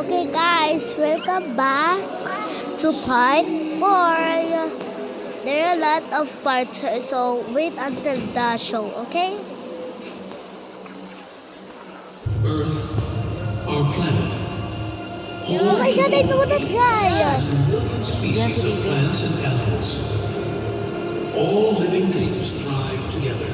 Okay guys, welcome back to part 4. There are a lot of parts here, so wait until the show, okay? Earth, our planet, Oh my god, I know that guy! species of plants and animals. All living things thrive together.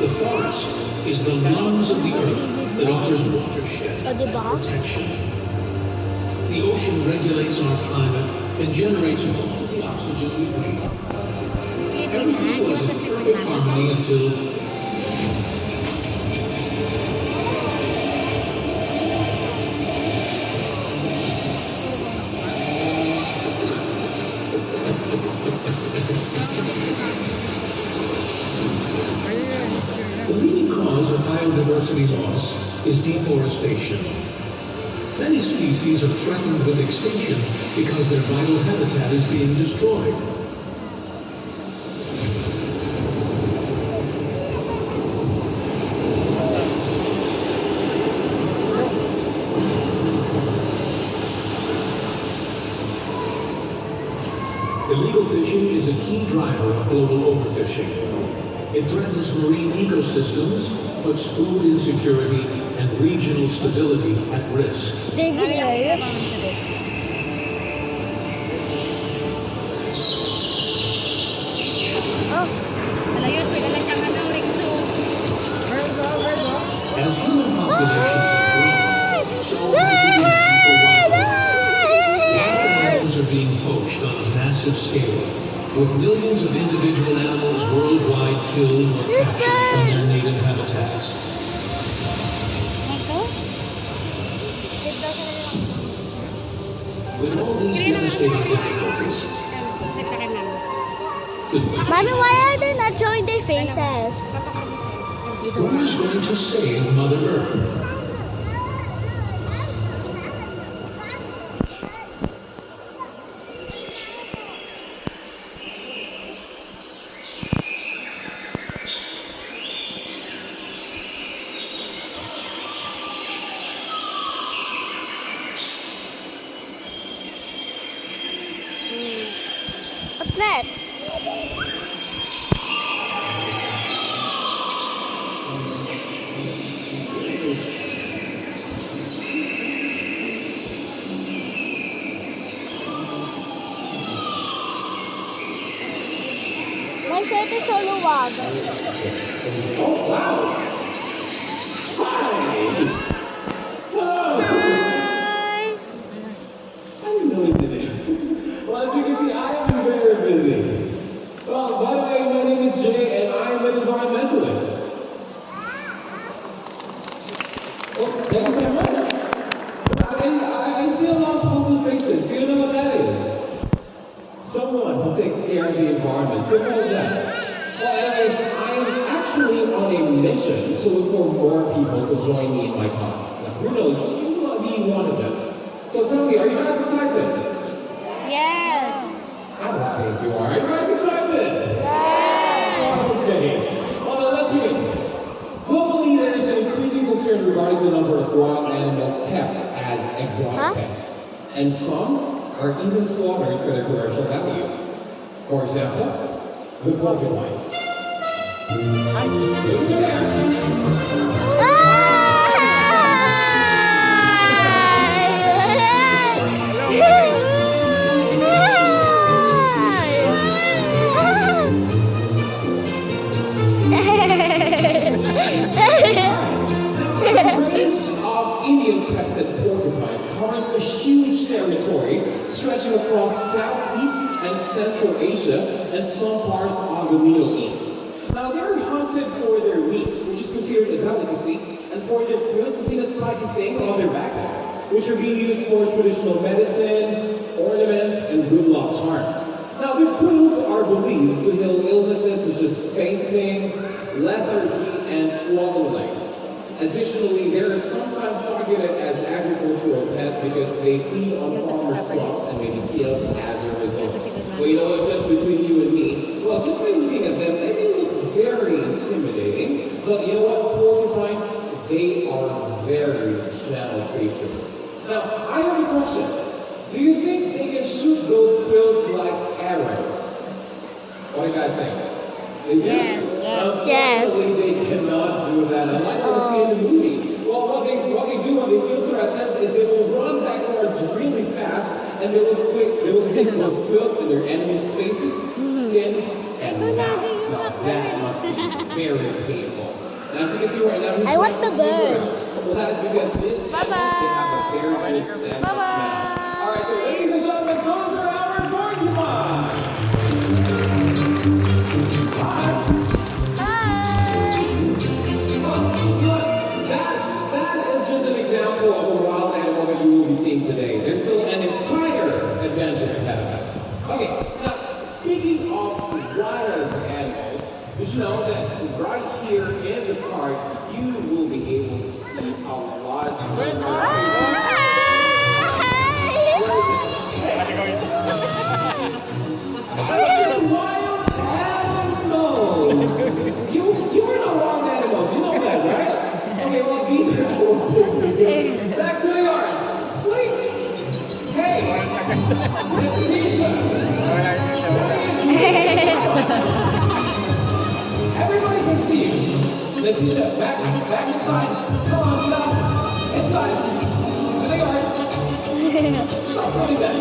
The forest is the lungs of the earth that offers watershed and protection. The ocean regulates our climate and generates most of the oxygen we breathe. Everything was in perfect harmony until the leading cause of biodiversity loss is deforestation. Many species are threatened with extinction because their vital habitat is being destroyed. Illegal fishing is a key driver of global overfishing. It threatens marine ecosystems, puts food insecurity and regional stability at risk. As human populations have grown, so has the demand for wildlife. Wild animals are being poached on a massive scale, with millions of individual animals worldwide killed or captured from their native habitats. With all these devastating difficulties, Mommy, why are they not showing their faces? who is going to save Mother Earth? What's next? My shirt is so luwag. Oh, wow! Hi! Hello! Hi! How you doing today? Well, as you can see, I have been very busy. Well, by the way, my name is Jay, and I'm an environmentalist. Well, thank you so much. I see a lot of puzzled faces. Do you know what that is? Someone who takes care of the environment. Simple as that. Well, I'm actually on a mission to look for more people to join me in my cause. Now, who knows? You might be one of them. So tell me, are you guys excited? Yes! I don't think you are. Are you guys excited? Yes! Okay. Well, then let's begin. Globally, there is an increasing concern regarding the number of wild animals kept as exotic pets. And some are even slaughtered for their commercial value. For example, the porcupines. Look there. The range of Indian-crested porcupines covers a huge territory stretching across Southeast and Central Asia and some parts of the Middle East. Now, they're hunted for their meat, which is considered a delicacy, and for their quills, you see this spiky thing on their backs, which are being used for traditional medicine, ornaments, and good luck charms. Now, their quills are believed to heal illnesses such as fainting, lethargy, and swollen legs. Additionally, they are sometimes targeted as agricultural pests because they feed on farmers' crops and may be killed as a result. Well, you know what, just between you and me, well, just by looking at them, they may look very intimidating, but you know what, porcupines, they are very gentle creatures. Now, I have a question. Do you think they can shoot those quills like arrows? What do you guys think? They do? Yes. Unfortunately, they cannot do that. Unlike what we see in the movie. Well, what they do when they fail their attempt is they will run backwards really fast, and they will stick those quills in their enemies' faces, skin, and mouth. Now, that must be very painful. Now, as you can see right now, I want the birds. well, that is because this animals, they have a very good sense of smell. All right, so ladies and gentlemen, those are our porcupines. That is just an example of a wild animal that you will be seeing today. There's still an entire adventure ahead of us. Okay, now speaking of wild animals, you should know that right here in the park, you will be able to see a lot of wild animals. You are not wild animals. You know that, right? Okay, well these are back to the yard. Wait. Hey, Letitia. Everybody can see you. Letitia, back inside. Come on, stop. Inside. To the yard. Stop doing that.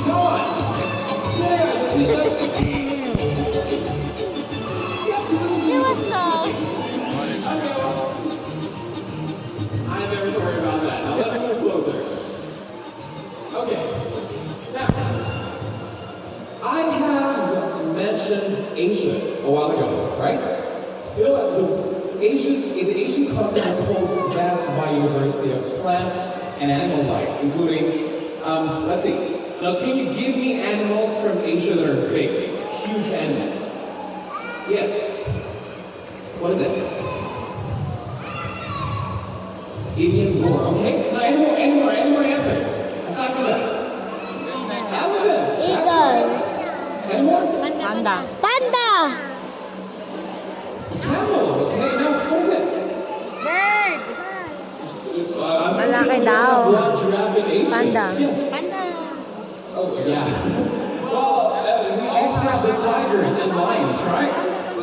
Come on. To the yard, Letitia. I'm very sorry about that. Now let me move closer. Okay. Now, I have mentioned Asia a while ago, right? You know what? The Asian continent holds vast biodiversity of plant and animal life, including, let's see. Now, can you give me animals from Asia that are big, huge animals? Yes. What is it? Indian boar. Okay. Now, any more answers? Aside from that. Elephants. Eagle. Any more? Panda. Panda. Camel. Okay. Now, what is it? Bird. I'm Malaki daw. Giraffe in Asia. Panda. Yes. Panda. Oh, yeah. Well, we also have the tigers and lions, right?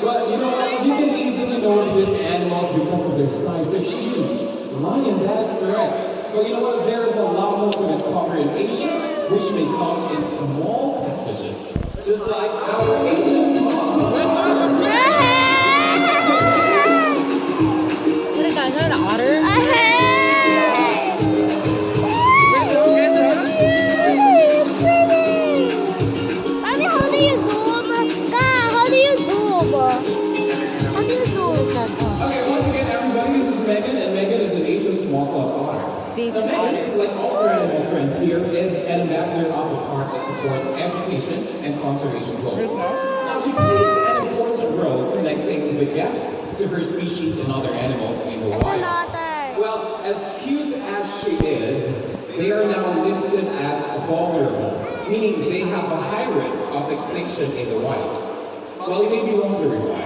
But you know what? You can easily know these animals because of their size. They're huge. Lion, that is correct. But you know what? There is a lot more to discover in Asia, which may come in small packages. Just like our Asian small. What is that? Is that an otter? Okay, once again, everybody, this is Megan, and Megan is an Asian small club otter. See, Now, Megan, like all her animal friends here, is an ambassador of the park that supports education and conservation goals. Now, she plays an important role connecting the guests to her species and other animals in the wild. Well, as cute as she is, they are now listed as vulnerable, meaning they have a high risk of extinction in the wild. Well, you may be wondering why.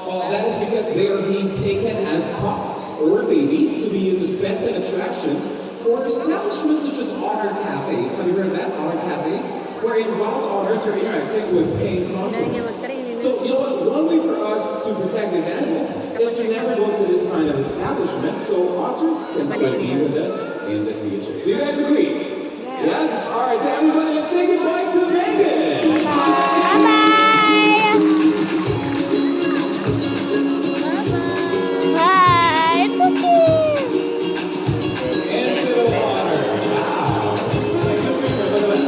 Well, that is because they are being taken as pups or babies to be used as pets and attractions for establishments such as otter cafes. Have you heard of that? Otter cafes? Wherein wild otters are interacting with paying customers. So, you know what? One way for us to protect these animals is to never go to this kind of establishment so otters can still be with us in the future. Do you guys agree? Yes? Alright, so everybody, let's say goodbye to Megan! Bye-bye. Bye. It's okay. Into the water. Wow. Like a super, look at that.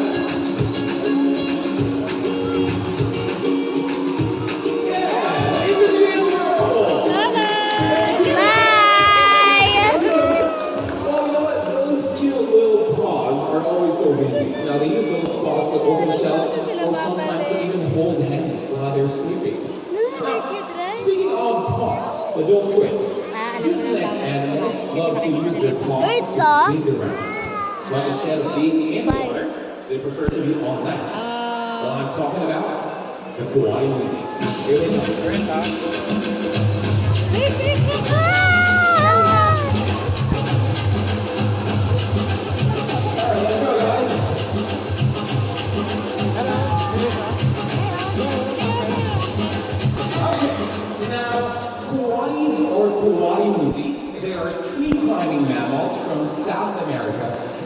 Yeah, it's a chance. Bye. Well, you know what? Those cute little paws are always so busy. Now, they use those paws to open shells or sometimes to even hold hands while they're sleeping. Now, speaking of paws, but don't quit. These next animals love to use their paws to dig around. But instead of being in the water, they prefer to be on land. Well, I'm talking about the coyotes. Here they go.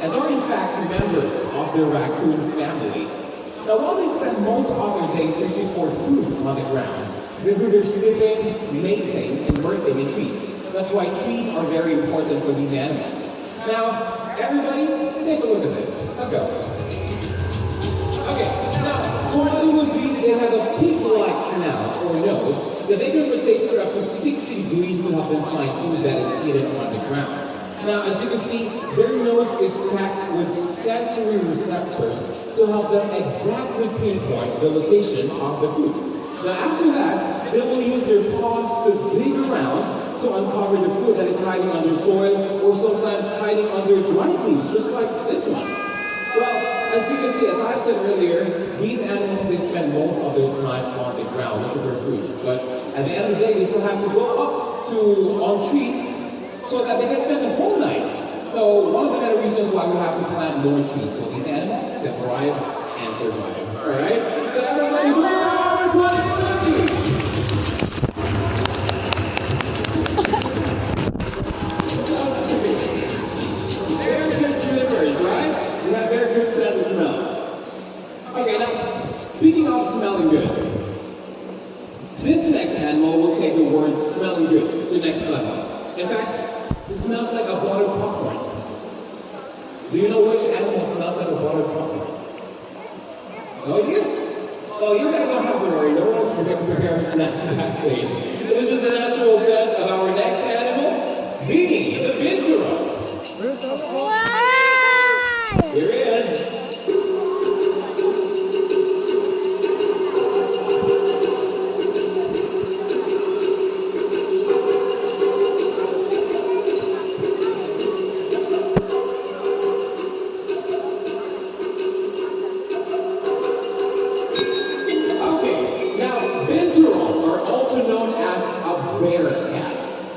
and are in fact members of the raccoon family. Now, while they spend most of their day searching for food on the ground, they do their sleeping, mating, and birthing in trees. That's why trees are very important for these animals. Now, everybody, take a look at this. Let's go. Okay, now, commodities, they have a pig-like snout or nose that they can rotate for up to 60 degrees to help them find food that is hidden on the ground. Now, as you can see, their nose is packed with sensory receptors to help them exactly pinpoint the location of the food. Now, after that, they will use their paws to dig around to uncover the food that is hiding under soil or sometimes hiding under dry leaves, just like this one. Well, as you can see, as I said earlier, these animals, they spend most of their time on the ground looking for food. But at the end of the day, they still have to go up on trees so that they can spend the whole night. So one of the many reasons why we have to plant more trees, so these animals can thrive and survive. Alright? So everybody, go very good swimmers, right? You have very good sense of smell. Okay, now, speaking of smelling good, this next animal will take the word smelling good to the next level. In fact, it smells like a buttered popcorn. Do you know which animal smells like a buttered popcorn? No idea? Oh, you guys don't have to worry. No one's preparing snacks at that stage. This is the natural scent of our next animal, Beanie, the Bintaro. Here he is.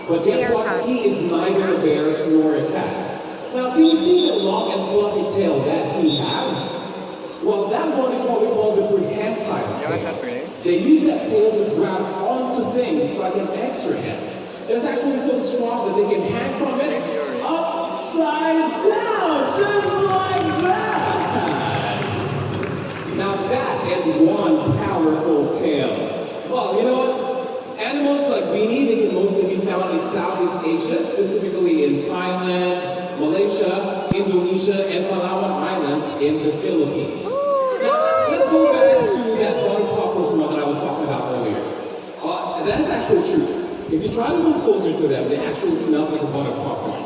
But guess what? He is neither a bear nor a cat. Now, do you see the long and fluffy tail that he has? Well, that one is what we call the prehensile tail. They use that tail to grab onto things like an extra hand. And it's actually so strong that they can hang from it upside down, just like that. Now, that is one powerful tail. Well, you know what? Animals like Beanie, they can mostly be found in Southeast Asia, specifically in Thailand, Malaysia, Indonesia, and Palawan Islands in the Philippines. Now, let's go back to that buttered popcorn smell that I was talking about earlier. That is actually true. If you try to move closer to them, they actually smells like a buttered popcorn.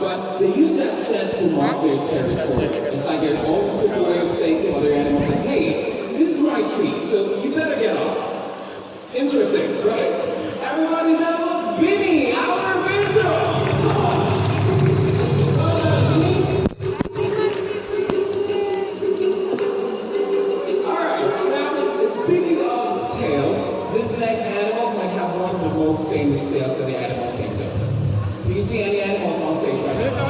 But they use that scent to mark their territory. It's like their own simple way of saying to other animals, like, hey, this is my treat, so you better get off. Interesting, right? Everybody, that was Beanie, our Bintaro. Alright, now, speaking of tails, this next animal might have one of the most famous tails in the animal kingdom. Do you see any animals on stage right now?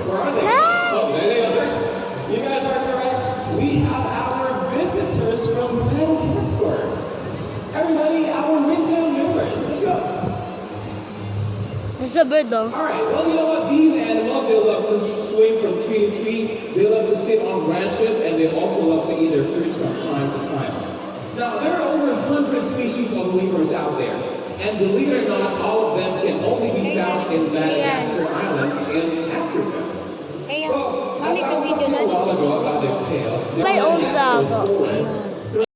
Where are they? Oh, there they are. You guys are correct. We have our visitors from Madagascar. Everybody, our midtown neighbors, let's go. There's a bird though. Alright, well, you know what? These animals, they love to swing from tree to tree. They love to sit on branches, and they also love to eat their fruits from time to time. Now, there are over 100 species of lemurs out there. And believe it or not, all of them can only be found in Madagascar Island in Africa. Hey, Well, as I was talking a while ago about their tail, May old dog. forest,